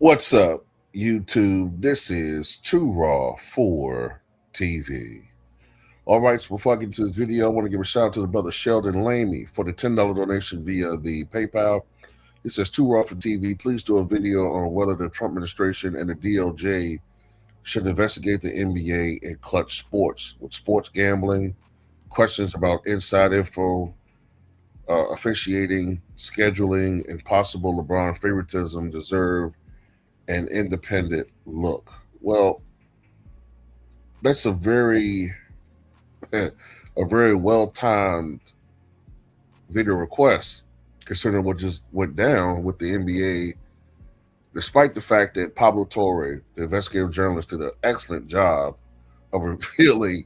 What's up, YouTube? This is Too Raw for TV. All right, so before I get to this video, I want to give a shout out to the brother Sheldon Lamey for the $10 donation via the PayPal. It says Too Raw for TV. Please do a video on whether the Trump administration and the DOJ should investigate the NBA and Klutch Sports with sports gambling, questions about inside info, officiating, scheduling, and possible LeBron favoritism deserve an independent look. Well, that's a very well timed video request, considering what just went down with the NBA. Despite the fact that Pablo Torre, the investigative journalist, did an excellent job of revealing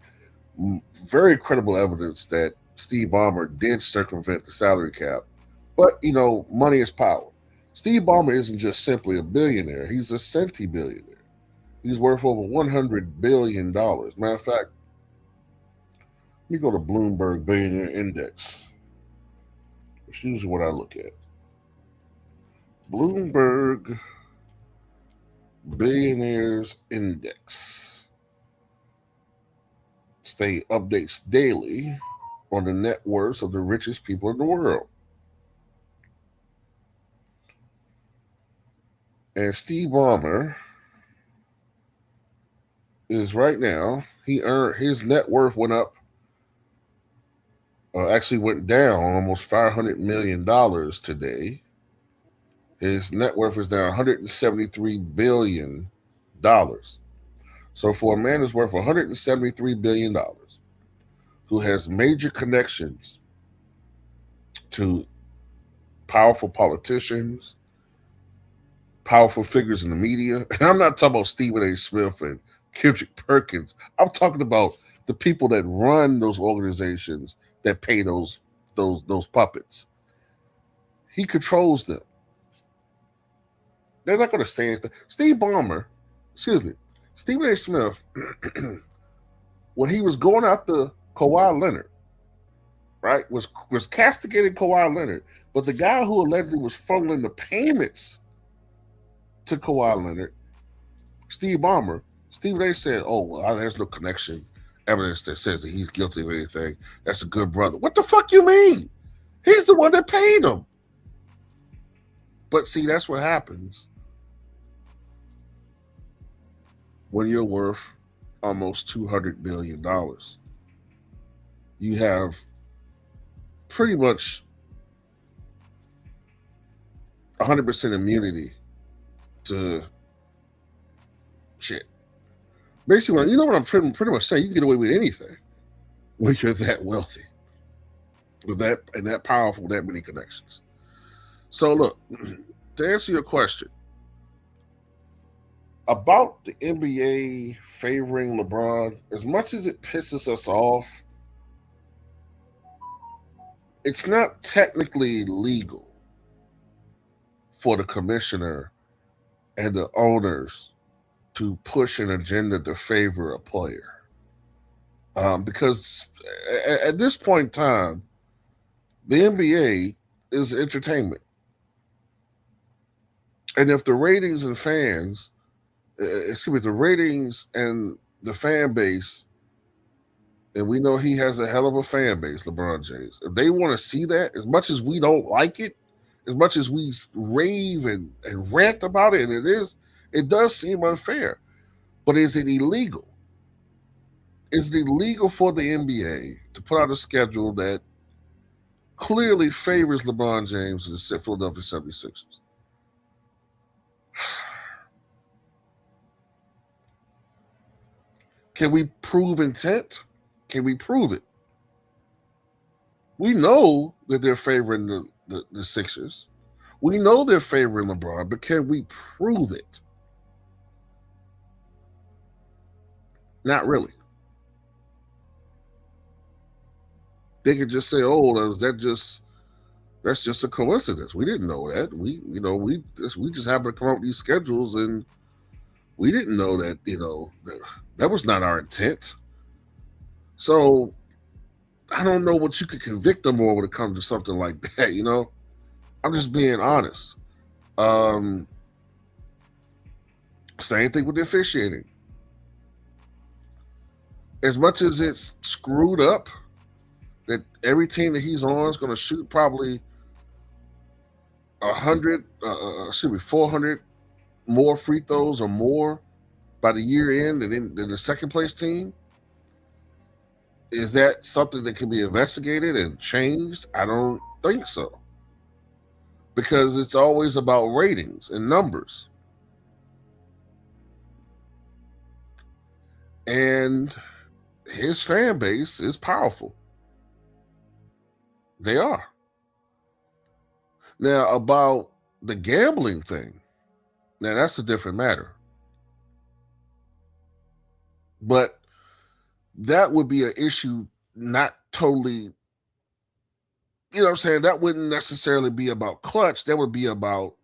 very credible evidence that Steve Ballmer did circumvent the salary cap. But money is power. Steve Ballmer isn't just simply a billionaire; he's a centibillionaire. He's worth over $100 billion. Matter of fact, let me go to Bloomberg Billionaire Index. It's usually what I look at. Bloomberg Billionaires Index. Stay updates daily on the net worths of the richest people in the world. And Steve Ballmer is right now, his net worth went up, actually went down almost $500 million today. His net worth is down $173 billion. So for a man who's worth $173 billion, who has major connections to powerful politicians, powerful figures in the media, and I'm not talking about Stephen A. Smith and Kendrick Perkins. I'm talking about the people that run those organizations that pay those puppets. He controls them. They're not going to say anything. Stephen A. Smith, when he was going after Kawhi Leonard, right, was castigating Kawhi Leonard, but the guy who allegedly was funneling the payments to Kawhi Leonard, Steve Ballmer, Stephen A. said, "Oh, well, there's no connection evidence that says that he's guilty of anything. That's a good brother." What the fuck you mean? He's the one that paid him. But see, that's what happens when you're worth almost $200 billion. You have pretty much 100% immunity to shit. Basically, you know what I'm pretty much saying? You can get away with anything when you're that wealthy, with that powerful, that many connections. So look, to answer your question about the NBA favoring LeBron, as much as it pisses us off, it's not technically legal for the commissioner and the owners to push an agenda to favor a player. Because at this point in time, the NBA is entertainment. And if the ratings and fans, the ratings and the fan base, and we know he has a hell of a fan base, LeBron James, if they want to see that, as much as we don't like it, as much as we rave and rant about it, and it does seem unfair. But is it illegal? Is it illegal for the NBA to put out a schedule that clearly favors LeBron James and the Philadelphia 76ers? Can we prove intent? Can we prove it? We know that they're favoring the Sixers. We know they're favoring LeBron, but can we prove it? Not really. They could just say, "Oh, that's just a coincidence. We didn't know that. We just happened to come up with these schedules, and we didn't know that that was not our intent." So I don't know what you could convict them on when it comes to something like that. I'm just being honest. Same thing with the officiating. As much as it's screwed up that every team that he's on is going to shoot probably 400 more free throws or more by the year end than the second place team. Is that something that can be investigated and changed? I don't think so. Because it's always about ratings and numbers. And his fan base is powerful. They are. Now, about the gambling thing, now that's a different matter. But that would be an issue not totally, you know what I'm saying? That wouldn't necessarily be about Klutch. That would be about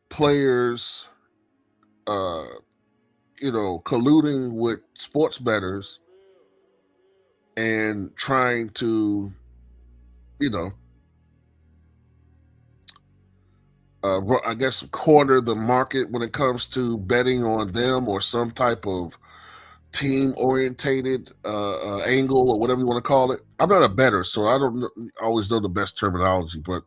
players, uh, colluding with sports bettors and trying to, you know, I guess corner the market when it comes to betting on them or some type of team orientated angle or whatever you want to call it. I'm not a bettor, so I don't always know the best terminology, but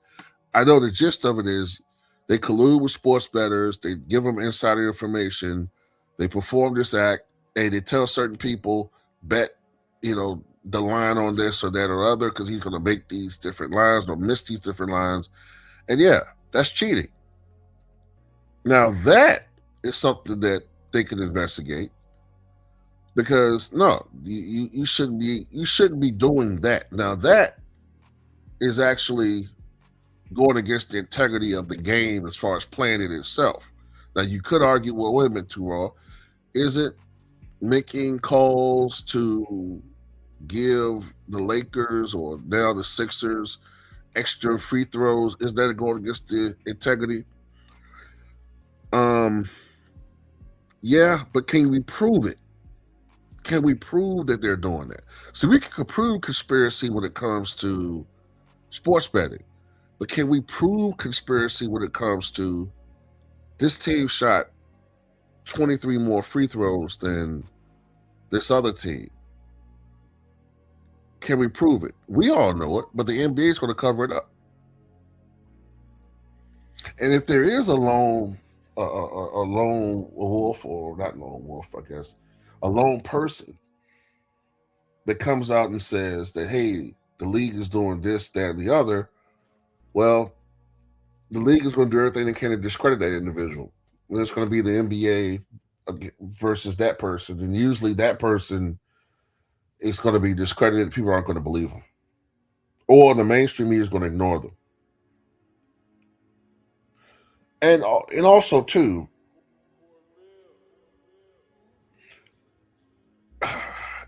I know the gist of it is they collude with sports bettors, they give them insider information, they perform this act, and they tell certain people bet, the line on this or that or other because he's going to make these different lines or miss these different lines. And yeah, that's cheating. Now that is something that they can investigate because no, you shouldn't be doing that. Now that is actually going against the integrity of the game as far as playing it itself. Now you could argue, well, wait a minute, too raw. Is it making calls to give the Lakers or now the Sixers extra free throws? Is that going against the integrity? Yeah, but can we prove it? Can we prove that they're doing that? So we can prove conspiracy when it comes to sports betting, but can we prove conspiracy when it comes to this team shot 23 more free throws than this other team? Can we prove it? We all know it, but the NBA is going to cover it up. And if there is a lone wolf, or not lone wolf, I guess, a lone person that comes out and says that, hey, the league is doing this, that, and the other, well, the league is going to do everything they can to discredit that individual. And it's going to be the NBA versus that person. And usually that person is going to be discredited. People aren't going to believe them. Or the mainstream media is going to ignore them. And also, too,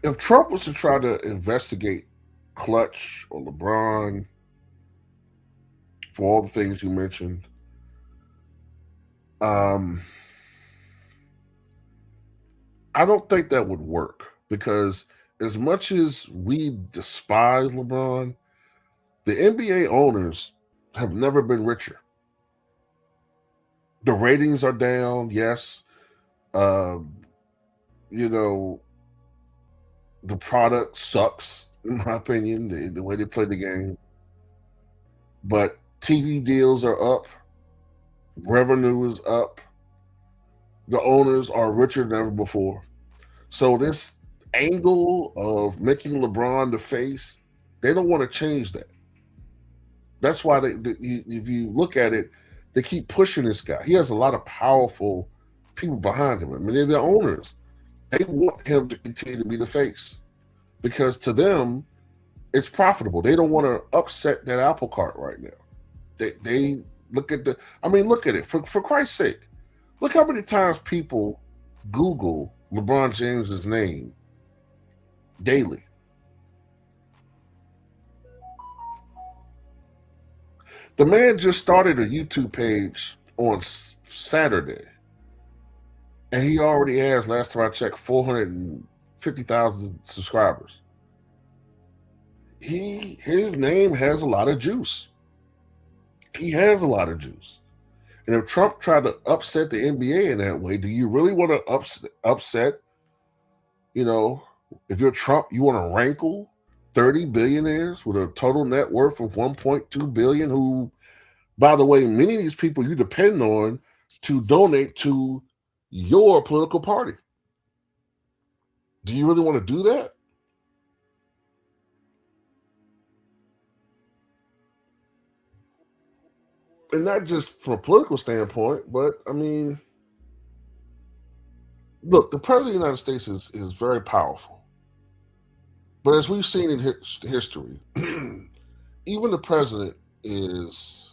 if Trump was to try to investigate Klutch or LeBron for all the things you mentioned, I don't think that would work because as much as we despise LeBron, the NBA owners have never been richer. The ratings are down, yes. You know, the product sucks, in my opinion, the way they play the game. But TV deals are up, revenue is up, the owners are richer than ever before. So this angle of making LeBron the face, they don't want to change that. That's why if you look at it, they keep pushing this guy. He has a lot of powerful people behind him. I mean, they're the owners. They want him to continue to be the face because to them, it's profitable. They don't want to upset that apple cart right now. They look at look at it. For Christ's sake, look how many times people Google LeBron James's name daily. The man just started a YouTube page on Saturday, and he already has, last time I checked, 450,000 subscribers. His name has a lot of juice. He has a lot of juice. And if Trump tried to upset the NBA in that way, do you really want to upset, you know, if you're Trump, you want to rankle 30 billionaires with a total net worth of 1.2 billion who, by the way, many of these people you depend on to donate to your political party. Do you really want to do that? And not just from a political standpoint, but I mean, look, the president of the United States is very powerful. But as we've seen in history, even the president is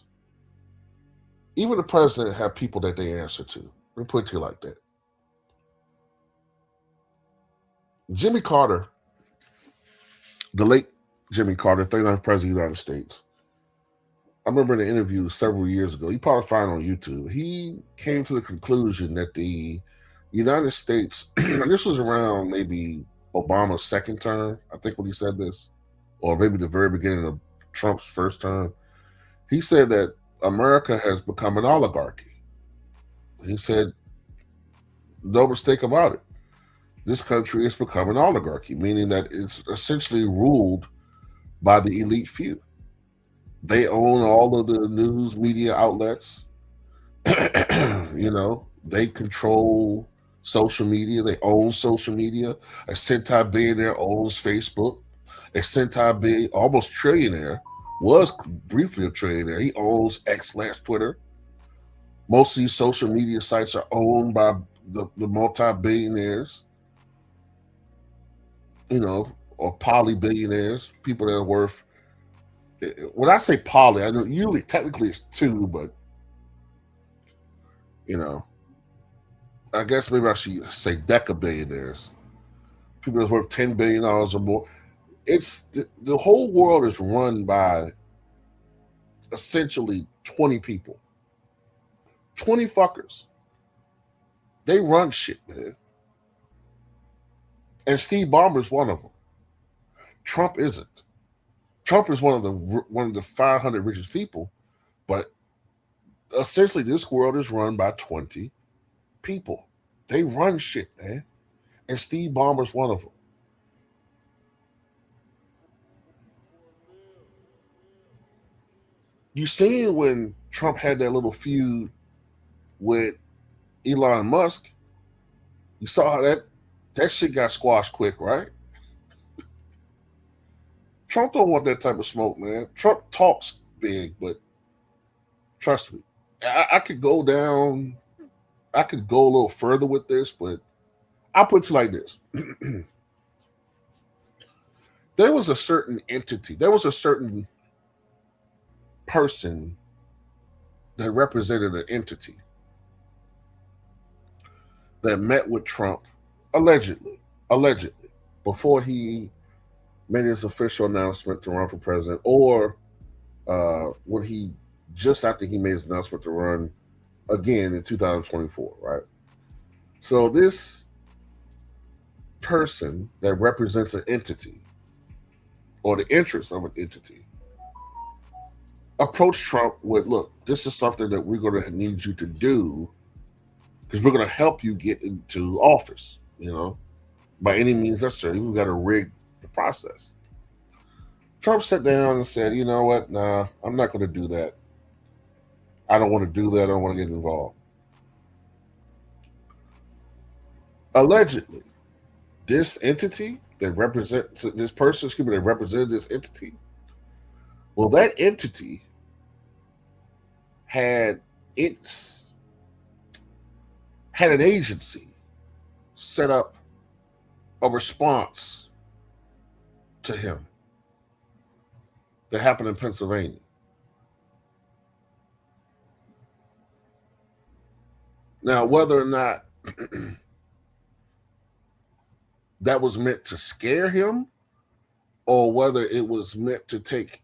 even the president have people that they answer to. Let me put it to you like that. Jimmy Carter, the late Jimmy Carter, 39th president of the United States. I remember in an interview several years ago, you probably find it on YouTube, he came to the conclusion that the United States, and this was around maybe Obama's second term, I think when he said this, or maybe the very beginning of Trump's first term, he said that America has become an oligarchy. He said, no mistake about it. This country has become an oligarchy, meaning that it's essentially ruled by the elite few. They own all of the news media outlets. They control social media. They own social media. A centile billionaire owns Facebook. A centile billionaire, almost trillionaire, was briefly a trillionaire. He owns X slash Twitter. Most of these social media sites are owned by the multi-billionaires, or poly-billionaires, people that are worth, when I say poly, I know usually technically it's two, but, I guess maybe I should say deca-billionaires, people that's worth $10 billion or more. It's the whole world is run by essentially 20 people. 20 fuckers. They run shit, man. And Steve Ballmer's one of them. Trump isn't. Trump is one of the 500 richest people, but essentially this world is run by 20 people. They run shit, man. And Steve Ballmer's one of them. You seen when Trump had that little feud with Elon Musk? You saw how that shit got squashed quick, right? Trump don't want that type of smoke, man. Trump talks big, but trust me, I could go down. I could go a little further with this, but I'll put it like this: there was a certain entity, there was a certain person that represented an entity that met with Trump allegedly, before he made his official announcement to run for president, or when he just after he made his announcement to run again in 2024, right? So this person that represents an entity or the interest of an entity approached Trump with, look, this is something that we're going to need you to do because we're going to help you get into office, by any means necessary. We've got to rig the process. Trump sat down and said, you know what? Nah, I'm not going to do that. I don't want to do that. I don't want to get involved. Allegedly, this entity that represents this person, that represented this entity, well, that entity had its had an agency set up a response to him that happened in Pennsylvania. Now, whether or not that was meant to scare him or whether it was meant to take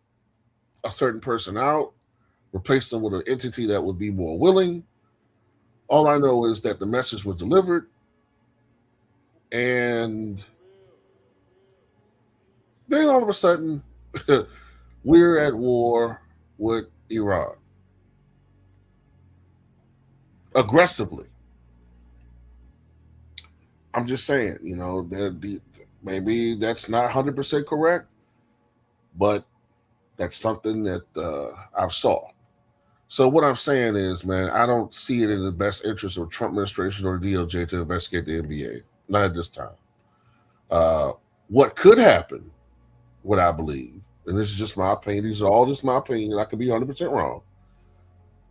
a certain person out, replace them with an entity that would be more willing, all I know is that the message was delivered, and then all of a sudden, we're at war with Iran. aggressively. I'm just saying, maybe that's not 100% correct, but that's something that I saw. So what I'm saying is, man, I don't see it in the best interest of Trump administration or DOJ to investigate the NBA. Not at this time. Uh, what could happen, what I believe, and this is just my opinion. These are all just my opinion. I could be 100% wrong.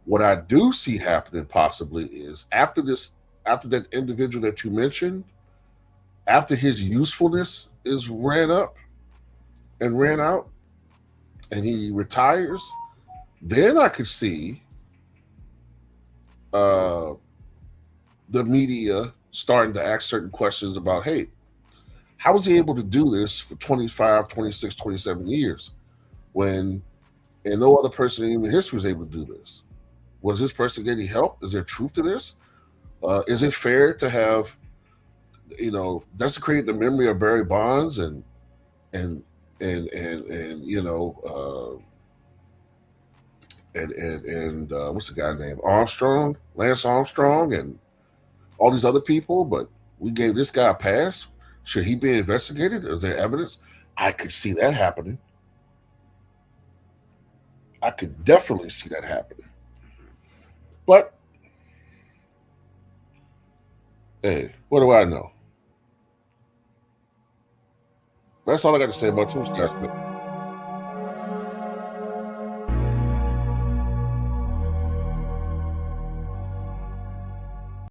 What I do see happening possibly is after that individual that you mentioned, after his usefulness is ran up and ran out, and he retires, then I could see uh, the media starting to ask certain questions about, hey, how was he able to do this for 25, 26, 27 years when and no other person in human history was able to do this? Was this person getting help? Is there truth to this? Is it fair to have, desecrate the memory of Barry Bonds and and what's the guy named Armstrong, Lance Armstrong, and all these other people, but we gave this guy a pass. Should he be investigated? Is there evidence? I could see that happening. I could definitely see that happening. But hey, what do I know? That's all I got to say about Tuesday.